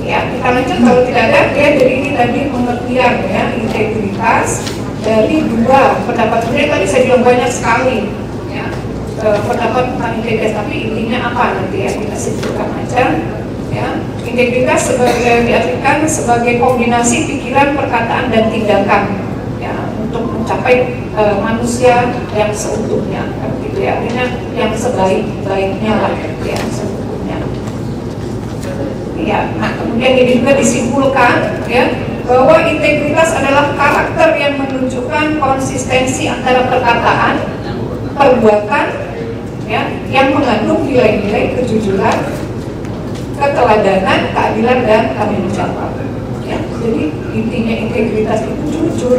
Ya kita lanjut kalau tidak ada ya. Jadi ini tadi pengertian ya integritas dari dua pendapat. Sebenarnya tadi saya bilang banyak sekali ya pendapat tentang integritas, tapi intinya apa nanti ya kita simpulkan aja ya. Integritas diartikan sebagai kombinasi pikiran, perkataan dan tindakan ya untuk mencapai manusia yang seutuhnya kan gitu ya, artinya yang sebaik-baiknya lah ya seutuhnya ya. Nah kemudian ini juga disimpulkan ya bahwa integritas adalah karakter yang menunjukkan konsistensi antara perkataan, perbuatan ya yang mengandung nilai-nilai kejujuran, keteladanan, keadilan dan tanggung jawab ya. Jadi intinya integritas itu jujur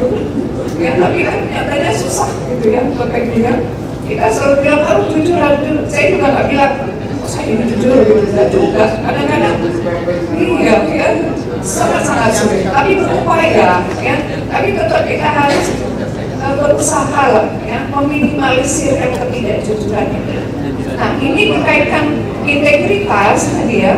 ya, tapi kan nyatanya susah gitu ya Bapak Ibu ya. Kita selalu bilang harus jujur, saya juga nggak bilang saya ini jujur gitu, tidak juga. Kadang-kadang iya ya sangat-sangat sulit, tapi berupaya ya. Tapi tetap kita harus berusaha lah ya meminimalisir ketidakjujuran ini. Nah ini dikaitkan integritas tadi ya.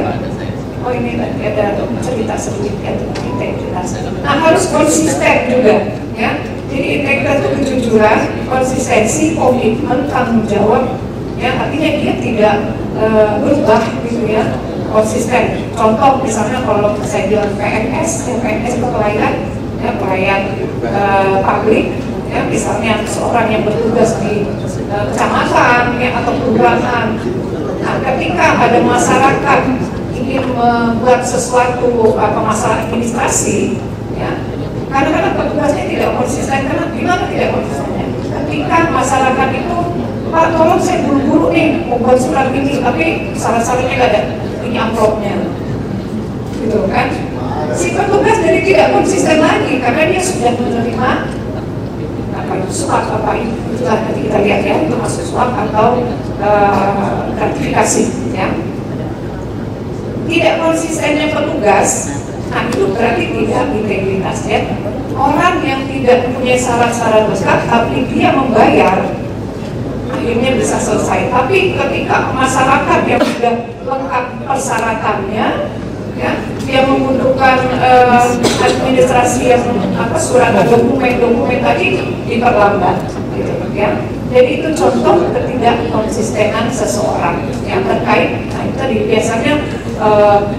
Oh ini tadi ada cerita sedikit ya tentang integritas. Nah harus konsisten juga ya. Jadi integritas itu kejujuran, konsistensi, komitmen, tanggung jawab ya, artinya dia tidak berubah gitu ya, konsisten. Contoh misalnya kalau saya bilang PNS, ya PNS itu pelayan ya, pelayan publik ya, misalnya seorang yang bertugas di kecamatan ya atau kelurahan. Nah ketika ada masyarakat ingin membuat sesuatu masalah administrasi ya, kadang-kadang petugasnya tidak konsisten. Karena gimana tidak konsistennya? Ketika masyarakat itu, Pak tolong saya buru-buru nih mau buat surat ini, tapi salah-salahnya nggak ada, ini amplopnya gitu kan. Si petugas jadi tidak konsisten lagi karena dia sudah menerima apa itu suap, apa itu nanti kita lihat ya, itu masuk suap atau gratifikasi ya. Tidak konsistennya petugas, nah itu berarti tidak integritas ya. Orang yang tidak mempunyai syarat-syarat lengkap tapi dia membayar, akhirnya bisa selesai. Tapi ketika masyarakat yang sudah lengkap persyaratannya ya, dia membutuhkan administrasi yang surat dokumen tadi diperlambat gitu ya. Jadi itu contoh ketidakkonsistenan seseorang yang terkait. Nah itu tadi biasanya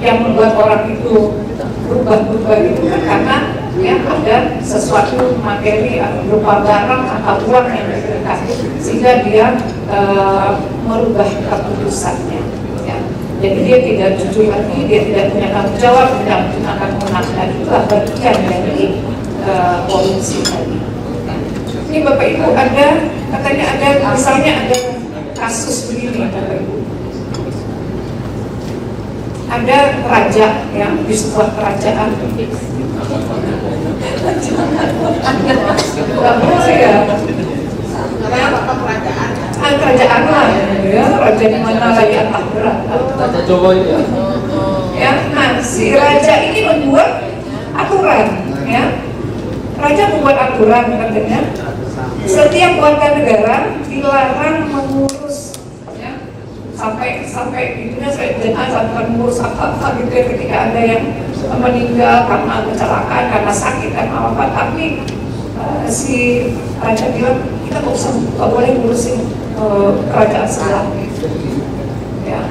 yang membuat orang itu berubah-ubah itu kan karena ya ada sesuatu materi berupa barang atau uang yang diberikan sehingga dia merubah keputusannya ya. Jadi dia tidak jujur lagi, dia tidak punya tanggung jawab, tidak menggunakan wewenang, dan itulah bagian dari korupsi tadi. Ini Bapak Ibu ada katanya ada misalnya ada kasus begini Bapak Ibu. Ada raja yang di sebuah kerajaan. Tidak boleh ya. kerajaan lah, ya, raja di mana lagi entah berapa. Raja Jawa itu ya. Ya, nah si raja ini membuat aturan, ya. Raja membuat aturan katanya, setiap warga negara dilarang mengurus, ya, sampai itunya jenazah bukan mengurus apa gitu ya, ketika ada yang meninggal karena kecelakaan, karena sakit, karena apa, tapi si raja bilang kita nggak boleh ngurusin kerajaan sebelah, ya.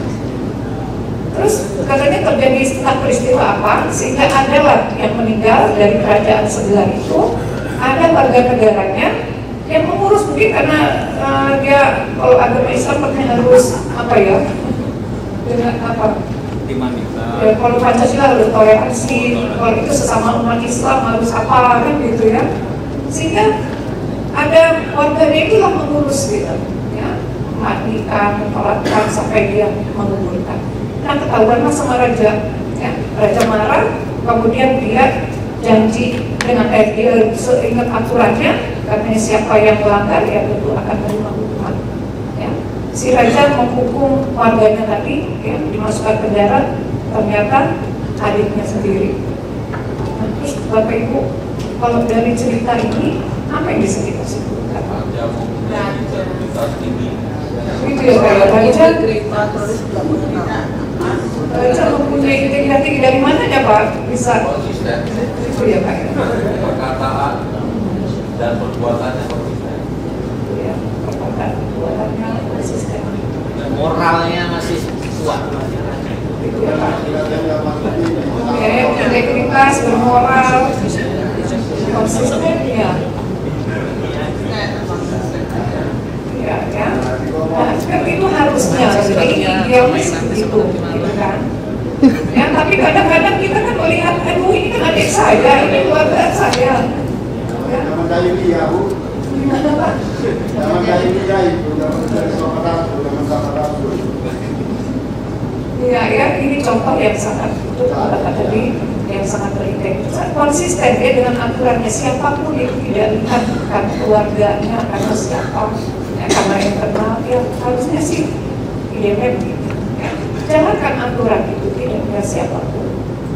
Terus katanya terjadi setelah peristiwa apa sehingga adalah yang meninggal dari kerajaan sebelah itu ada warga negaranya yang mengurus, mungkin karena dia kalau agama Islam kan harus apa ya, dengan apa, ya, kalau Pancasila harus toleransi, kalau itu sesama umat Islam harus apa kan gitu ya, sehingga ada warganya itulah mengurus gitu ya, mandikan, menyolatkan sampai dia menguburkan. Nah ketahuanlah sama raja, ya, raja marah, kemudian dia janji dengan dia seingat aturannya, katanya siapa yang melanggar ya tentu akan menerima hukuman. Ya. Si raja menghukum warganya tadi, ya, dimasukkan ke penjara, ternyata adiknya sendiri. Nah, terus Bapak Ibu, kalau dari cerita ini apa yang bisa kita simpulkan? Itu ya kayak raja mempunyai integritas tinggi, dari mana ya Pak bisa? Itu ya Pak. Perkataan dan perbuatannya Ya, perbuatannya konsisten. Moralnya masih kuat. Itu ya Pak. Oke, integritas, bermoral, konsisten ya. Ya. Nah, seperti itu harusnya, jadi idealnya seperti itu, gitu kan? Ya, tapi kadang-kadang kita kan melihat, ini kan adik saya, ini keluarga saya. Ya. Gimana Pak? Ya, ini contoh yang sangat, itu kata tadi, yang sangat berintegritas, konsisten ya dengan aturannya, siapapun yang tidak lihat kan keluarganya, karena siapa. Karena yang kenal, ya harusnya sih idealnya begitu. Ya. Jalankan aturan itu tidak punya siapapun.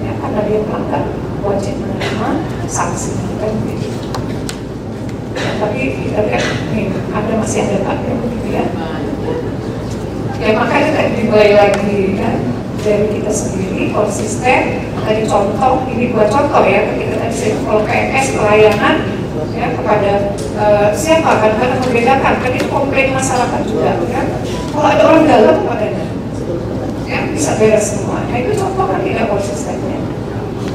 Ya, karena dia melanggar wajib menerima sanksi kan begitu. Ya, tapi kita lihat nih, masih ada begitu ya. Ya makanya tadi dimulai lagi kan dari kita sendiri konsisten. Tadi contoh, ini buat contoh ya, ketika tadi kalau PNS pelayanan ya kepada siapa kan, karena membedakan kan itu komplain masyarakat juga kan, kalau ada orang dalam padanya ya bisa beres semua. Nah itu contoh kan tidak konsistennya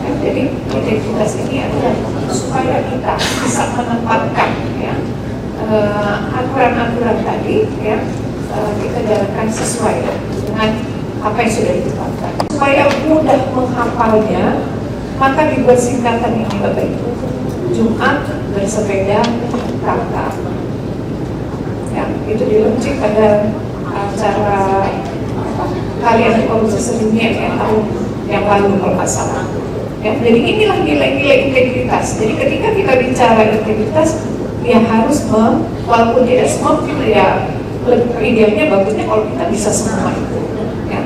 ya, jadi integritas ini adalah supaya kita bisa menempatkan ya aturan-aturan tadi ya, kita jalankan sesuai dengan apa yang sudah ditetapkan supaya mudah menghafalnya. Maka dibuat singkatan ini Bapak Ibu, Jumat bersepeda kakak. Ya, itu diluncurkan pada acara Harian Korupsi Sedunia ya, tahun yang lalu kalau nggak salah. Ya, jadi inilah nilai-nilai integritas. Jadi ketika kita bicara integritas, ya harus walaupun tidak semua, ya lebih idealnya bagusnya kalau kita bisa semua itu. Ya.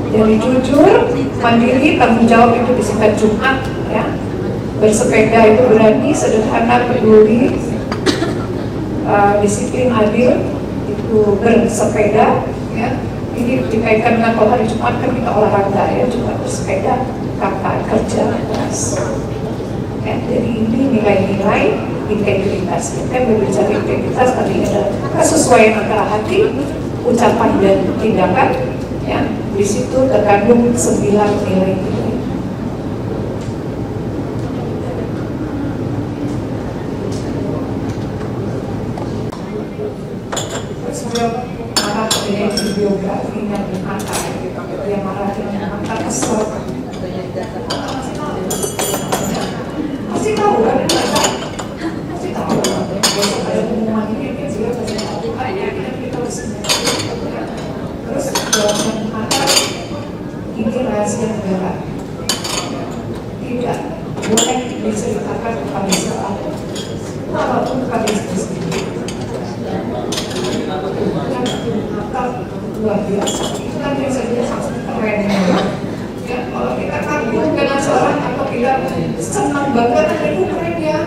Jadi jujur, mandiri, tanggung jawab itu disingkat Jumat. Ya. Bersepeda itu berani, sederhana, peduli, disiplin, adil, itu bersepeda. Ya. Ini dikaitkan dengan kalau hari Jumat kan kita olahraga ya, Jumat bersepeda, kakak kerja keras. Ya, jadi ini nilai-nilai integritas. Kita berbicara integritas tadi ada kesesuaian antara hati, ucapan dan tindakan. Ya, di situ terkandung 9 nilai-nilai. Sebelum marah dengan biografinya Dinata, yang marah dengan Dinata kesel. Masih tahu kan? Masih tahu. Ada pengumuman ini kan juga pasti tahu. Kita harus terus jawaban Dinata ini rahasia negara. Tidak boleh diceritakan kepada siapa, walaupun kepada istri sendiri. nakal luar biasa. Itu kan yang saya bilang harus keren ya. Kalau kita kagum dengan seorang atau kita senang banget, itu keren ya.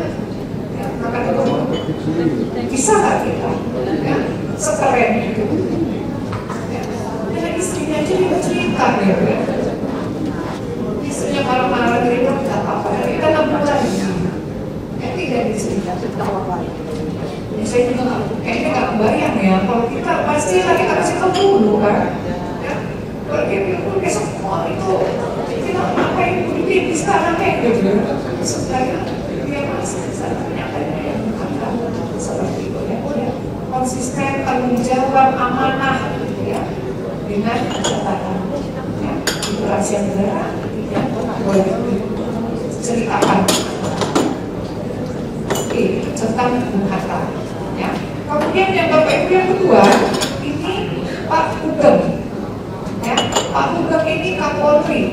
Maka itu bisa nggak kita ya, sekeren itu ya. Dengan istrinya aja dia cerita ya. Istrinya marah-marah dari itu nggak apa-apa, kita 6 bulan ya, tidak dicerita apa-apa. Ya, saya juga kayaknya nggak kebayang ya, kalau kita pasti lagi kasih tahu dulu kan ya. Kalau dia bilang besok mau itu kita ngapain di sekarang kayak gitu sebenarnya dia masih seperti itu ya, konsisten, tanggung jawab, amanah ya, dengan catatan ya, itu rahasia negara tidak boleh diceritakan tentang Bung Hatta ya. Kemudian yang Bapak Ibu yang kedua ini Pak Hugeng ya. Pak Hugeng ini Kapolri,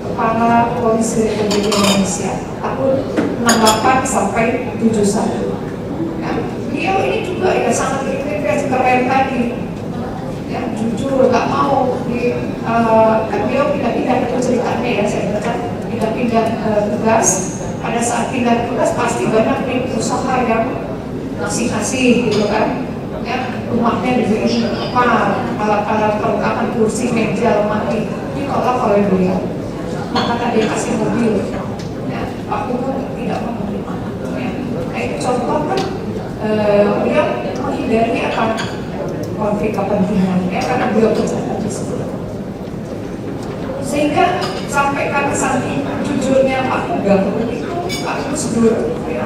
Kepala Polisi Republik Indonesia tahun 68 sampai 71. Beliau ini juga ya sangat berintegritas, keren tadi ya, jujur, gak mau kan beliau pindah-pindah itu ceritanya ya, saya baca pindah-pindah tugas. Pada saat pindah tugas pasti banyak nih usaha yang ngasih-ngasih gitu kan ya, rumahnya diberi apa, alat-alat perlengkapan kursi, meja, lemari ditolak oleh beliau, maka tadi kasih mobil ya, aku pun tidak mau menerima ya. Nah itu contoh kan beliau menghindari apa konflik kepentingan ya, karena beliau berjalan di situ, sehingga sampai karena saking jujurnya Pak Hugeng itu Pak Gus Dur ya,